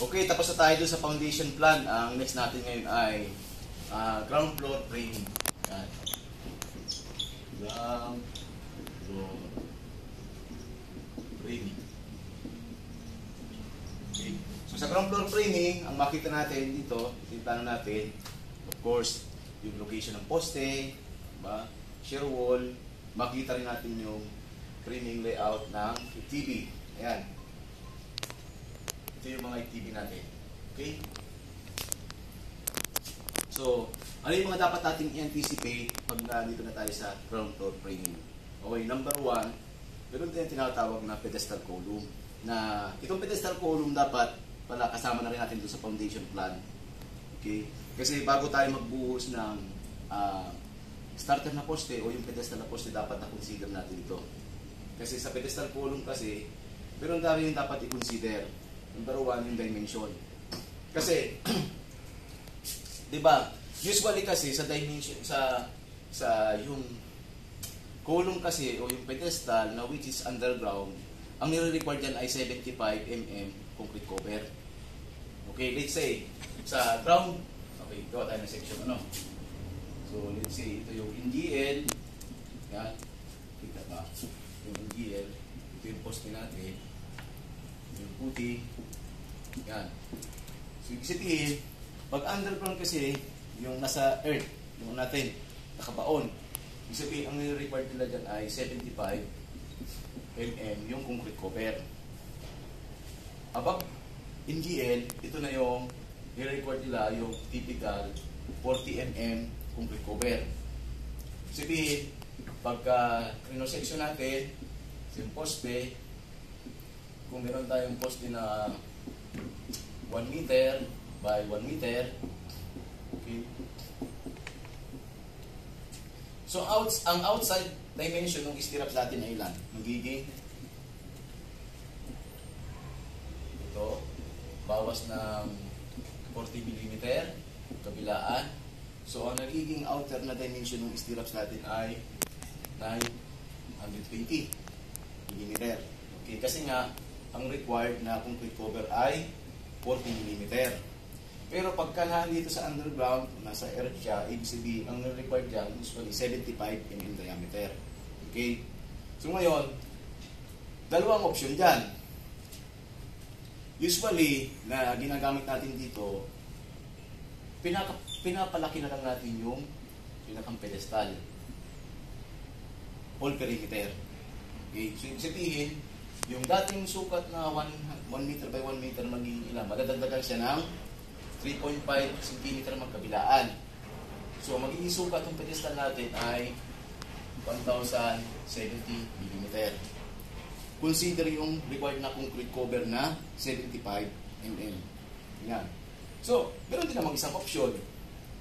Okay, tapos na tayo doon sa foundation plan. Ang next natin ngayon ay ground floor framing. Yan. Ground floor framing. Okay. So sa ground floor framing, ang makita natin dito, yung plano natin, of course, yung location ng poste, diba? Shear wall, makita rin natin yung framing layout ng TV. Ayan. Ito yung mga TV natin. Okay? So, ano yung mga dapat natin i-anticipate pag nandito na tayo sa ground floor framing? Okay, number 1, meron tayong tinatawag na pedestal column. Na itong pedestal column dapat pala kasama na rin natin doon sa foundation plan. Okay? Kasi bago tayo magbuhos ng starter na poste o yung pedestal na poste, dapat na-consider natin ito. Kasi sa pedestal column kasi, meron tayo yung dapat i-consider. Number 1, yung dimension. Kasi, di ba, usually kasi sa dimension, sa yung column kasi o yung pedestal na which is underground, ang nire-require dyan ay 75 mm concrete cover. Okay, let's say, sa ground, okay, gawa tayo ng section, ano? So, let's say, ito yung NGL, yan, kita ba? Yung NGL, ito yung poste natin, yung puti, yan. So, ibig sabihin, pag underground kasi, yung nasa earth, yung natin, nakabaon, ibig sabihin, ang nire-require nila dyan ay 75 mm yung concrete cover. Above NGL, ito na yung nire-require nila yung typical 40 mm concrete cover. Sabihin, pagka renosection natin, yung poste, kung meron tayong poste na 1 meter by 1 meter, okay. So, ang outside dimension ng stirrups natin ay ilan? Magiging ito, bawas ng 40 mm, kabilaan. So, ang nagiging outer na dimension ng stirrups natin ay 920 mm. Okay, kasi nga, ang required na concrete cover ay 40 mm. Pero pagka nandito sa underground, nasa earth siya, ibig sabihin, ang required dyan, usually 75 mm diameter. Okay? So, ngayon, dalawang option dyan. Usually, na ginagamit natin dito, pinapalaki na lang natin yung pinakang pedestal. Whole perimeter. Okay? So, ibig sabihin, yung dating sukat na 1 meter by 1 meter magiging ilan, madadagdagan siya ng 3.5 cm magkabilaan. So, magiging sukat ng pedestal natin ay 1,070 mm. Consider yung required na concrete cover na 75 mm. Yan. So, meron din namang isang option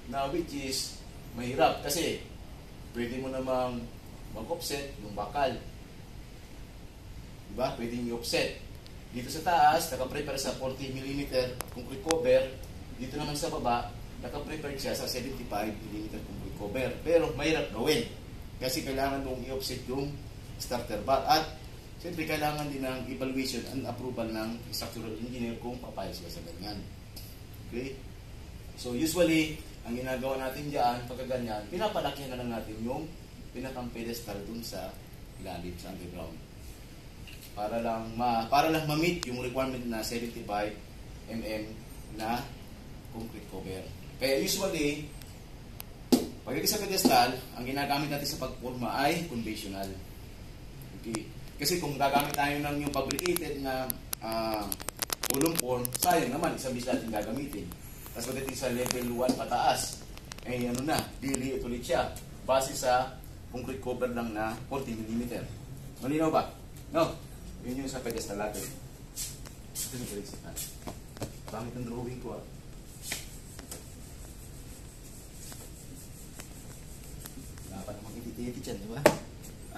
na which is mahirap kasi pwede mo namang mag-offset yung bakal. Diba? Pwede yung i-offset. Dito sa taas, naka-prepare sa 40 mm concrete cover. Dito naman sa baba, naka-prepare siya sa 75 mm concrete cover. Pero mahirap gawin kasi kailangan mong i-offset yung starter bar. At siyempre kailangan din ng evaluation and approval ng structural engineer kung papayag sila sa ganyan. Okay? So usually, ang ginagawa natin dyan, pagkaganyan, pinapalaki na lang natin yung pinakang pedestal dun sa ilalim, sa underground. Para lang ma-meet yung requirement na 75 mm na concrete cover. Kaya usually, pagdating sa pedestal, ang ginagamit natin sa pagporma ay conventional. Okay? Kasi kung gagamit tayo ng yung fabricated na column form, sayang naman, isang bis natin gagamitin. Tapos pagdating sa level 1 pataas, eh ano na, dili ulit siya. Base sa concrete cover lang na 40 mm. Malinaw ba? No? Yun yung sa pedestal natin. Ito yung pedestal natin. Pangit ang drawing ko ah. Dapat naman itititi dyan, di ba?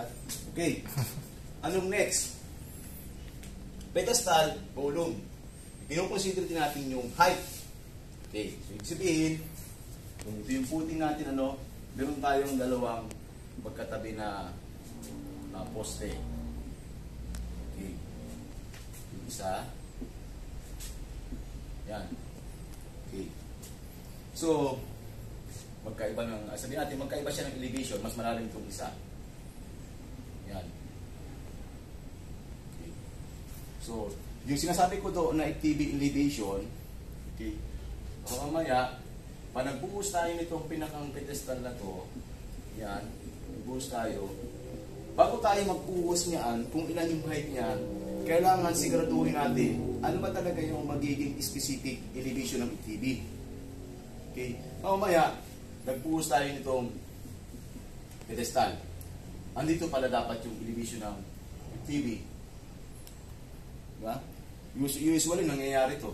At, okay. Anong next? Pedestal, column. Pinukonsider din natin yung height. Okay, so ibig sabihin, kung ito yung footing natin, meron tayong dalawang magkatabi na poste. Okay. Yung isa, Yan. Okay. So, magkaiba ng, sabihin natin, magkaiba siya ng elevation, mas malalim itong isa. Yan. Okay. So, yung sinasabi ko doon na FTB elevation, okay, mamaya, pag nagbuhos tayo nitong pinakang pedestal na to, yan, nagbuhos tayo, bago tayo magbuhos niyan, kung ilan yung height niya, kailangan siguraduhin natin, ano ba talaga yung magiging specific elevation ng FTB. Okay, mamaya, nagbuhos tayo nitong pedestal. Andito pala dapat yung elevation ng FTB. Diba? Usually, nangyayari to.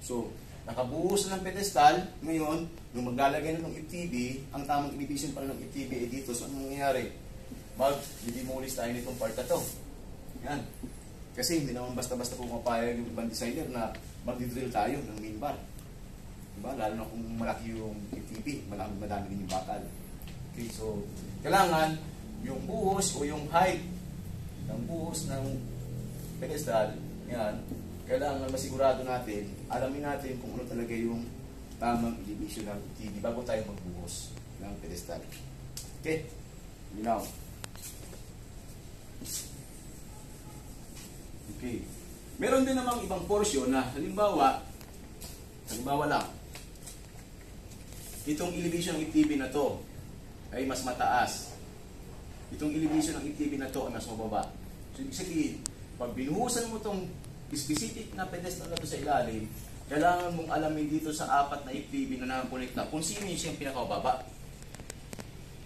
So, nakabuhos na ng pedestal, ngayon, nung maglalagay na ng FTB, ang tamang elevation pala ng FTB ay dito. So, anong nangyayari? Mag-demolish tayo nitong part na to. Yan. Kasi hindi naman basta-basta pumapayag yung ibang designer na mag-drill tayo ng main bar. Diba? Lalo na kung malaki yung FTB, madami din yung bakal. Okay, so, kailangan yung buhos o yung height ng buhos ng pedestal, yan, kailangan masigurado natin, alamin natin kung ano talaga yung tamang elevation ng FTB bago tayo magbuhos ng pedestal. Okay? Now. Okay. Meron din namang ibang portion na halimbawa lang, itong elevation ng FTB na to ay mas mataas. Itong elevation ng FTB na to ay mas mababa. So, ibig sabihin, pag binuhusan mo itong specific na pedestal na to sa ilalim, kailangan mong alamin dito sa apat na FTB na nakakonekta kung sino yung siyang pinakamababa.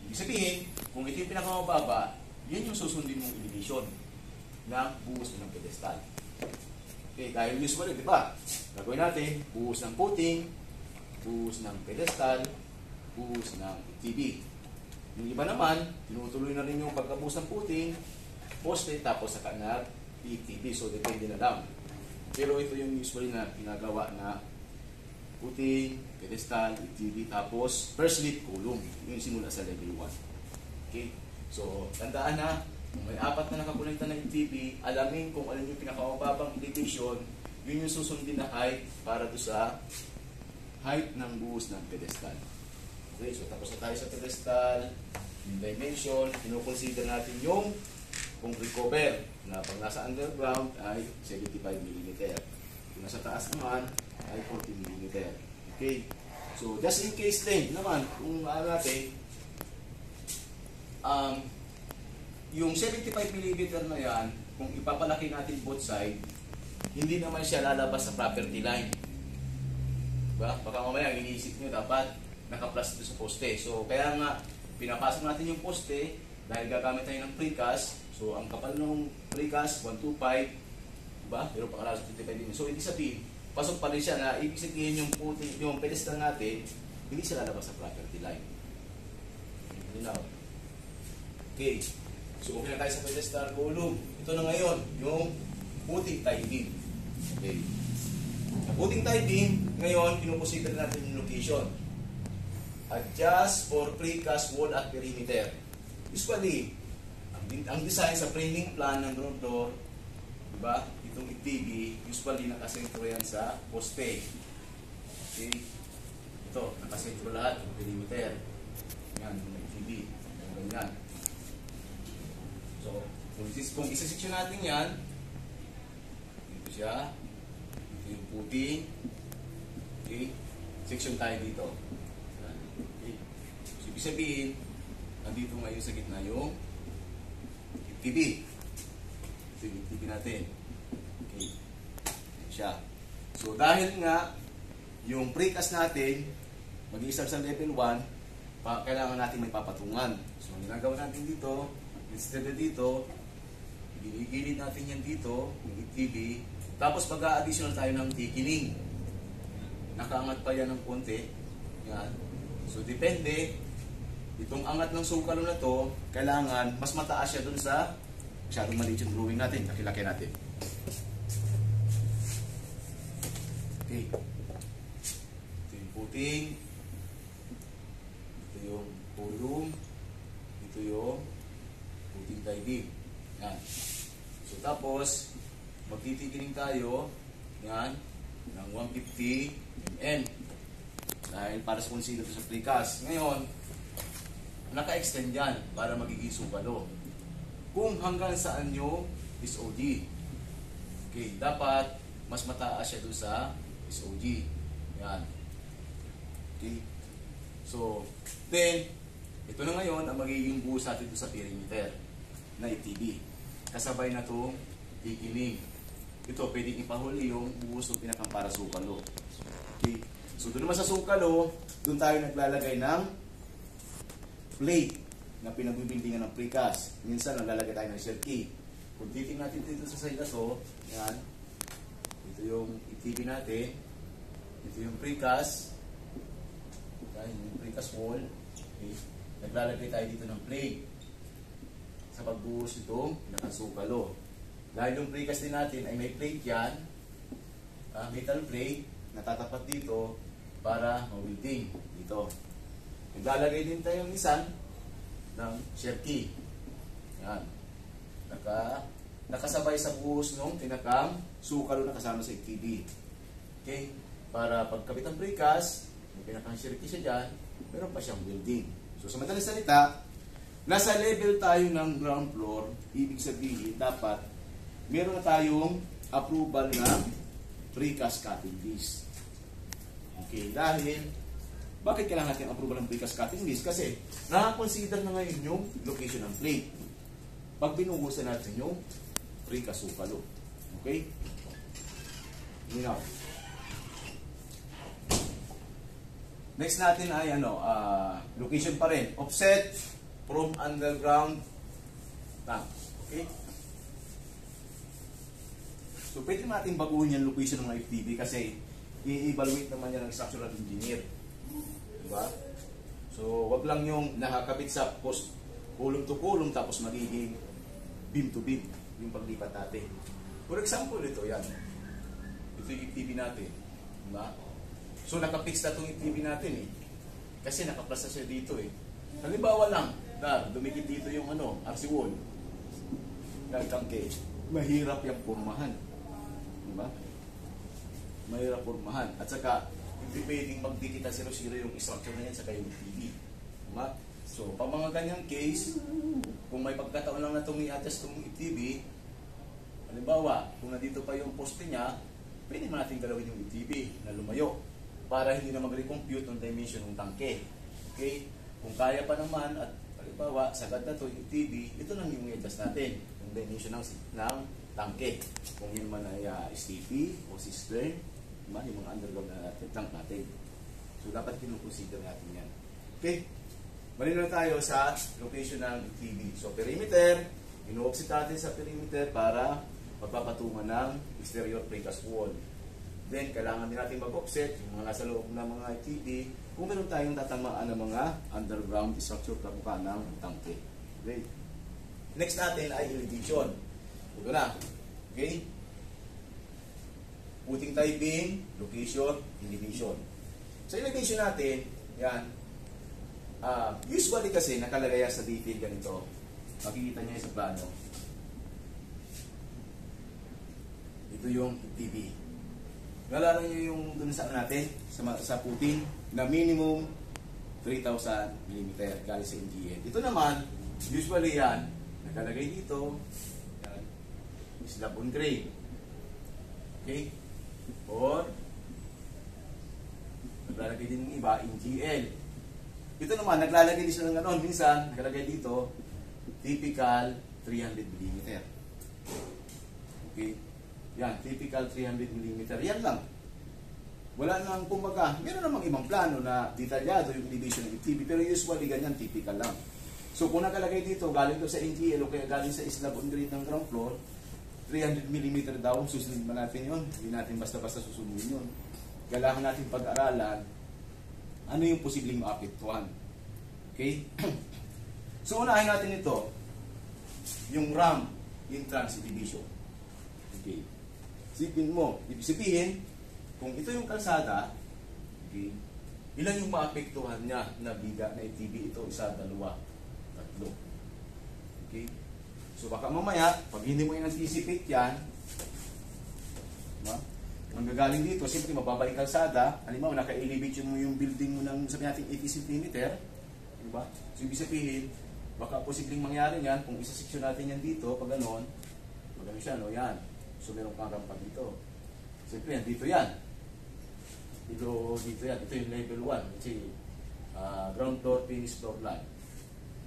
Ibig sabihin, kung ito yung pinakamababa, yan yung susundin mong elevation na buhos ng pedestal. Okay, dahil usually, di ba? Gagawin natin, buhos ng footing, buhos ng pedestal, buhos ng FTB. Yung iba naman, tinutuloy na rin yung pagkabuhos ng footing, poste, tapos saka na FTB. So, depende na lang. Pero ito yung usually na ginagawa na footing, pedestal, FTB, tapos first lead column. Yung simula sa level 1. Okay? So, tandaan na, kung may apat na nakakonekta ng FTB, alamin kung alin yung pinakamababang elevation, yun yung susundin na height para do sa height ng buhos ng pedestal. Okay, so tapos na tayo sa pedestal, yung dimension, kinukonsider natin yung concrete cover na pag nasa underground ay 75 mm. Kung nasa taas naman ay 40 mm. Okay, so just in case din naman, kung ano natin, yung 75 mm na yan, kung ipapalaki natin both side, hindi naman siya lalabas sa property line. Diba? Baka mamaya iniisip nyo dapat naka-plus dito sa poste. So kaya nga, pinapasok natin yung poste dahil gagamit tayo ng precast. So ang kapal ng precast, 125, diba? Pero pangalalas 25 mm. So ibig sabihin, pasok pa rin siya na ibig sabihin yung pedestal natin, hindi siya lalabas sa property line. Now, okay. So, okay na tayo sa pedestal column. Ito na ngayon, yung footing tie beam. Okay. Sa footing tie beam, ngayon, kinukonsider natin yung location. Adjust for precast wall at perimeter. Usually, ang design sa framing plan ng ground floor, diba? Itong FTB, usually nakasentro yan sa poste. Okay. Ito, nakasentro lahat yung perimeter. Yan, yung FTB. Ganyan. So, kung isa-section natin yan, dito siya, dito yung footing, okay, section tayo dito. Okay. So, ibig sabihin, nandito ngayon sa gitna yung FTB. So, yung FTB natin. Okay. Siya. So, dahil nga, yung precast natin, mag-iisang sa level 1, kailangan natin may papatungan. So, ang ginagawa natin dito, instead na dito, gilid natin yan dito, yung FTB, tapos pag-a-additional tayo ng thickening. Nakaangat pa yan ng konti. Yan. So, depende. Itong angat ng sukalo na to, kailangan mas mataas siya dun sa masyadong maliit yung drawing natin, laki-laki natin. Okay. Ito yung footing. Ito yung column. Ito yung footing tie beam. Yan. So, tapos, magtitikiling tayo. Yan. ng 150 mm. Dahil para sa concealer sa precast. Ngayon, naka-extend yan para magiging sukalo. Kung hanggang saan nyo SOG. Okay, dapat mas mataas siya doon sa SOG. Yan. Okay. So, then, ito na ngayon ang magiging buhos natin sa perimeter na FTB. Kasabay na itong ikiling. Ito, pwedeng ipahuli yung buhos ng pinakang para sukalo. Okay. So, doon naman sa sukalo, doon tayo naglalagay ng plate na pinagbibindingan ng precast. Minsan, naglalagay tayo ng sherky. Kung titingnan natin dito sa side na to, yan. Ito yung FTB natin. Ito yung precast. Yan, yung precast wall. Okay. Naglalagay tayo dito ng plate sa pagbuhos itong pinakasukalo. Dahil yung precast din natin ay may plate yan, metal plate, natatapat dito para ma-welding dito. Naglalagay din tayo ng isa ng sherky. Yan. Nakasabay sa buhos ng tinakang sukalo na kasama sa FTB. Okay? Para pagkabit ng precast, may pinakang sherky siya dyan, meron pa siyang welding. So, sa madaling salita, nasa level tayo ng ground floor, ibig sabihin, dapat meron na tayong approval na precast cutting list. Okay, dahil, bakit kailangan natin approval ng precast cutting list? Kasi, nakakonsider na ngayon yung location ng plate. Pag binuhusan natin yung precast sukalo. Okay? Now, next natin ay location pa rin. Offset from underground tank. Okay? So, pwede natin baguhin yung location ng FTB kasi i-evaluate naman yan ng structural engineer. Diba? So, wag lang yung nakakabit sa post column to column tapos magiging beam to beam yung paglipat natin. For example, ito yan. Ito yung FTB natin. Diba? So, nakapix na itong FTB natin eh. Kasi nakaplasa siya dito eh. Halimbawa lang, dumikit dito yung RC wall. Nagtangke. Mahirap yung pormahan. Diba? Mahirap pormahan. At saka, hindi pwedeng magdikita 0-0 yung structure na yan sa kayong FTB. Diba? So, pag mga ganyang case, kung may pagkataon lang na itong i-adjust itong FTB, halimbawa, kung nandito pa yung poste niya, pwede man natin galawin yung FTB na lumayo para hindi na mag-recompute ng dimension ng tangke. Okay? Kung kaya pa naman at halimbawa, sagad na ito yung FTB, ito lang yung i-adjust natin, yung dimension ng tangke. Kung yun man ay STP o cistern, diba? Yung mga underground na tank natin. So, dapat kinukonsider natin yan. Okay? Malino na tayo sa location ng FTB. So, perimeter, inu-offset natin sa perimeter para magpapatungan ng exterior precast wall. Then, kailangan din natin mag-offset yung mga nasa loob ng mga FTB kung meron tayong tatamaan ng mga underground structure kabuka ng tangke. Okay? Next natin ay elevation. Ito na. Okay? Puting tayo beam, location, elevation. Sa elevation natin, yan. Usually kasi nakalagay sa detail ganito. Makikita niyo sa plano. Ito yung FTB. Nalala niyo yung dun sa natin, sa puting, na minimum 3,000 mm galing sa NGN. Ito naman, usually yan, nakalagay dito, yan, slab on grade. Okay? Or, naglalagay din ng iba, NGL. Ito naman, naglalagay din sila ng ganon. Minsan, nakalagay dito, typical 300 mm. Okay? Yan, typical 300 mm. Yan lang. Wala nang, kumbaga, meron namang ibang plano na detalyado yung elevation ng FTB, pero usually ganyan, typical lang. So, kung nakalagay dito, galing to sa NGL o kaya galing sa slab on grade ng ground floor, 300 mm daw, susunod ba natin yun? Hindi natin basta-basta susunod yun. Kailangan natin pag-aralan ano yung posibleng maapektuhan. Okay? So, unahin natin ito, yung RAM, entrance elevation. Okay? Isipin mo, ibig sabihin, kung ito yung kalsada, okay, ilan yung maapektuhan niya na biga na FTB? Ito, 1, 2, 3. Okay? So baka mamaya, pag hindi mo in-anticipate yan, diba? manggagaling dito, siyempre mababa yung kalsada. Halimbawa, naka-elevate mo yung building mo ng sabi natin 80 cm, di ba? So ibig sabihin, baka posibleng mangyari yan kung isa-section natin yan dito, pag ganon, magano siya, no? Yan. So meron kang rampa dito. Siyempre yan, dito yan. Dito yan. Ito yung level 1. Kasi ground floor, finish floor line.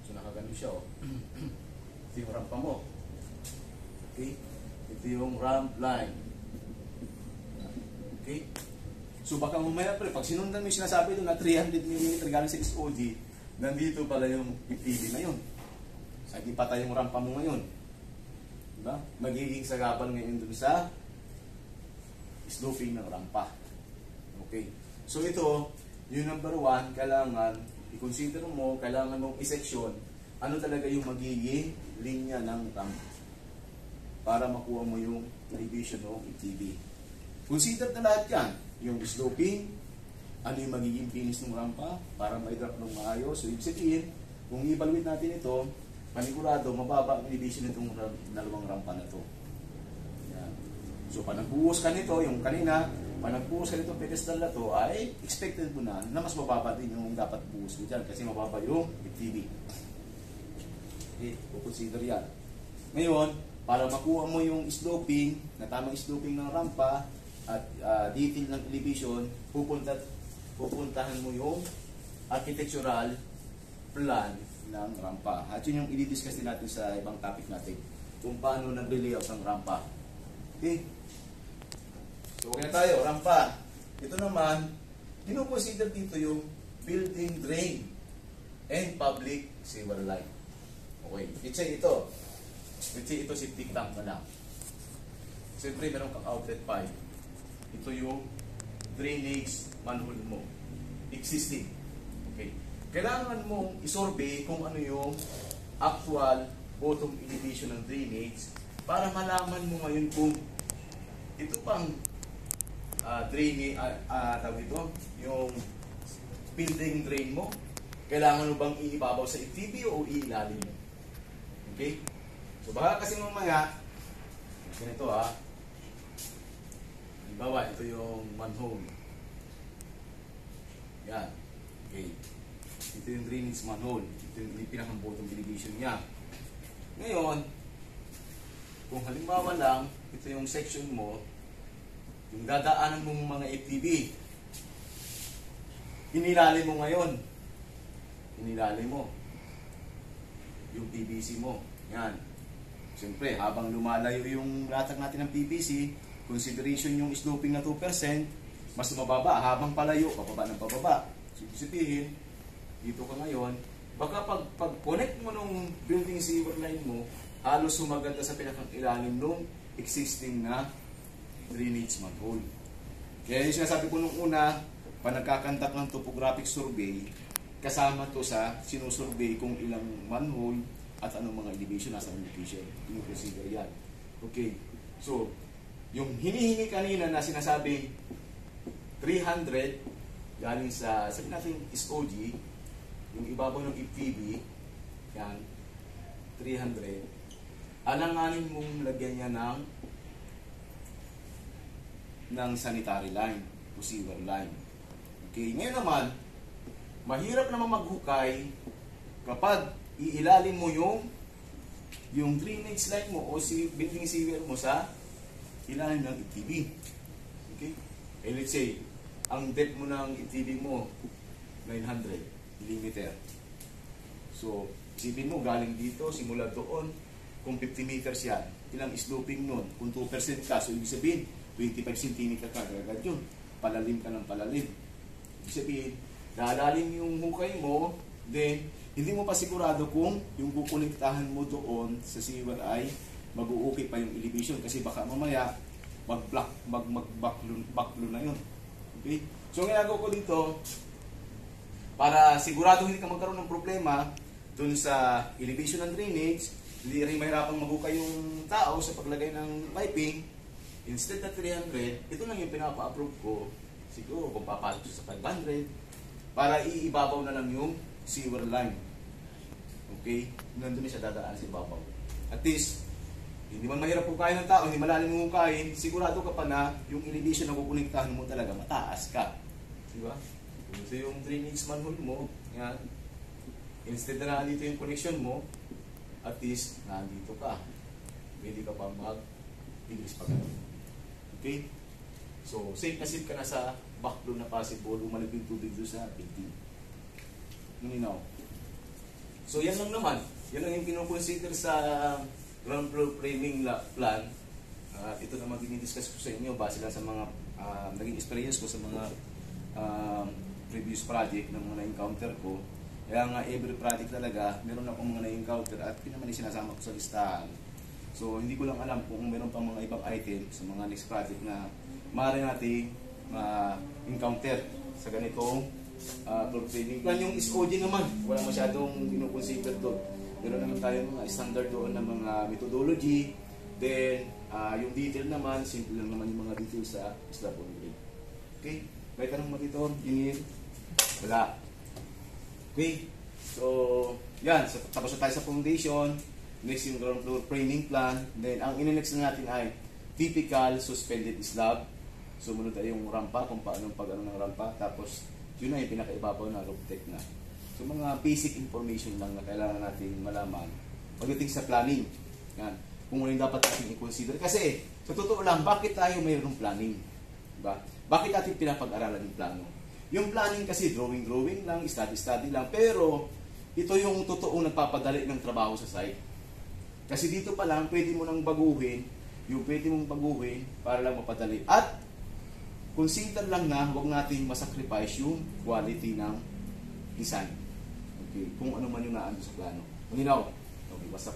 So nakagano siya, oh. Ito yung rampa mo. Okay? Ito yung ramp line. Okay? So baka mamaya pre, pag sinundan mo yung sinasabi doon na 300 mm galing sa SOG, nandito pala yung IPV na yun. Sa hindi patay yung rampa mo ngayon. Diba? Magiging sagapan ngayon doon sa sloping ng rampa. Okay. So ito, yung number 1, kailangan i-consider mo, kailangan mong i-section ano talaga yung magiging linya ng ramp para makuha mo yung elevation ng IPV. Consider na lahat yan. Yung sloping, ano yung magiging finish ng rampa para ma-drop ng maayos. So, ibig sabihin, kung i-evaluate natin ito, panigurado, mababa ang elevation nitong dalawang rampa na ito. Yan. So, panagbuhos ka nito, yung kanina, panagbuhos ka nitong pedestal na ito, ay expected mo na mas mababa din yung dapat buhos mo dyan kasi mababa yung IPV. Okay, consider yan. Ngayon, para makuha mo yung sloping, na tamang sloping ng rampa, at detail ng elevation, pupuntahan mo yung architectural plan ng rampa. At yun yung i-discuss din natin sa ibang topic natin, kung paano nag-layout ng rampa. Okay? So, okay na tayo, rampa. Ito naman, kino-consider dito yung building drain and public sewer line. Okay, let's say ito. Let's say ito si septic tank na lang. Siyempre, meron kang outlet pipe. Ito yung drainage manhole mo. Existing. Okay. Kailangan mong isurvey kung ano yung actual bottom elevation ng drainage para malaman mo ngayon kung ito pang drainage, tawag ito, yung building drain mo, kailangan mo bang iibabaw sa IPV o iilalim mo? Okay? So baka kasi mamaya, ganito halimbawa, ito yung manhole. Yan. Okay. Ito yung drainage manhole. Ito yung pinakambotong elevation niya. Ngayon, kung halimbawa lang, ito yung section mo, yung dadaanan mong mga FTB, inilalim mo ngayon. Inilalim mo. Yung PVC mo. Yan. Siyempre, habang lumalayo yung latag natin ng PVC, consideration yung sloping na 2%, mas mababa. Habang palayo, pababa ng pababa. So, sabihin, dito ka ngayon, baka pag-connect mo nung building sewer line mo, halos sumagat sa pinakang ilalim nung existing na drainage manhole. Kaya yung sinasabi ko nung una, pag nagkakandak ng topographic survey, kasama to sa sinusurvey kung ilang manhole at anong mga elevation nasa location. Yung procedure yan. Okay. So, yung hinihingi kanina na sinasabing 300 galing sa, sabi natin SOG, yung ibabaw ng IPV, yan, 300, alanganin mong lagyan niya ng sanitary line o sewer line. Okay, ngayon naman, mahirap naman maghukay kapag iilalim mo yung drainage line mo o building sewer mo sa ilalim ng IPV. Okay? Eh, let's say, ang depth mo ng IPV mo, 900 mm. So, isipin mo, galing dito, simula doon, kung 50 meters yan, ilang sloping nun? Kung 2% ka, so ibig sabihin, 25 cm ka, agad yun. Palalim ka ng palalim. Ibig sabihin, lalalim yung hukay mo, then, hindi mo pa sigurado kung yung kukonektahan mo doon sa sewer ay mag-uukit pa yung elevation kasi baka mamaya mag-backflow na yun. Okay? So, ang ginagawa ko dito, para sigurado hindi ka magkaroon ng problema dun sa elevation ng drainage, hindi rin mahirapang maghukay yung tao sa paglagay ng piping, instead na 300, ito lang yung pinapa-approve ko, siguro kung papasok sa 500, para iibabaw na lang yung sewer line. Okay? Nandun siya dadaan sa ibabaw. At least, hindi man mahirap hukayin ng tao, hindi malalim yung hukayin, sigurado ka pa na yung elevation na kukonektahan mo talaga, mataas ka. Diba? So yung drainage manhole mo, yan, instead na nandito yung connection mo, at least nandito ka. Pwede ka pa mag-iglis pa ganun. Okay? So, safe na safe ka na sa backflow na possible, umalig yung tubig doon sa building. Nilinaw. So, yan lang naman. Yan lang yung kinukonsider sa ground floor framing plan. At ito naman dinidiscuss ko sa inyo base lang sa mga naging experience ko sa mga previous project na mga na-encounter ko. Kaya nga every project talaga, meron akong mga na-encounter at yun naman yung sinasama ko sa listahan. So hindi ko lang alam kung meron pang mga ibang item sa mga next project na maaari natin ma-encounter sa ganitong floor framing plan. Yung SOG naman, wala masyadong kinukonsider doon. Meron naman tayo mga standard doon na mga methodology. Then, yung detail naman, simple lang naman yung mga details sa slab on grade. Okay? May tanong mo dito, Engineer? Wala. Okay? So, yan. So, tapos na tayo sa foundation. Next yung ground floor framing plan. Then, ang ininext na natin ay typical suspended slab. Sumunod ay yung rampa, kung paano pag-ano ng rampa. Tapos, yun na yung pinakaibabaw na roof deck na. So, mga basic information lang na kailangan natin malaman pagdating sa planning. Yan. Kung ano yung dapat natin i-consider. Kasi, sa totoo lang, bakit tayo mayroong planning? Diba? Bakit natin pinapag-aralan yung plano? Yung planning kasi drawing lang, study lang. Pero, ito yung totoong nagpapadali ng trabaho sa site. Kasi dito pa lang, pwede mo nang baguhin, yung pwede mong baguhin para lang mapadali. At, consider lang na huwag natin masacrifice yung quality ng design. Okay, kung ano man yung naando sa plano. Malinaw? Okay, basta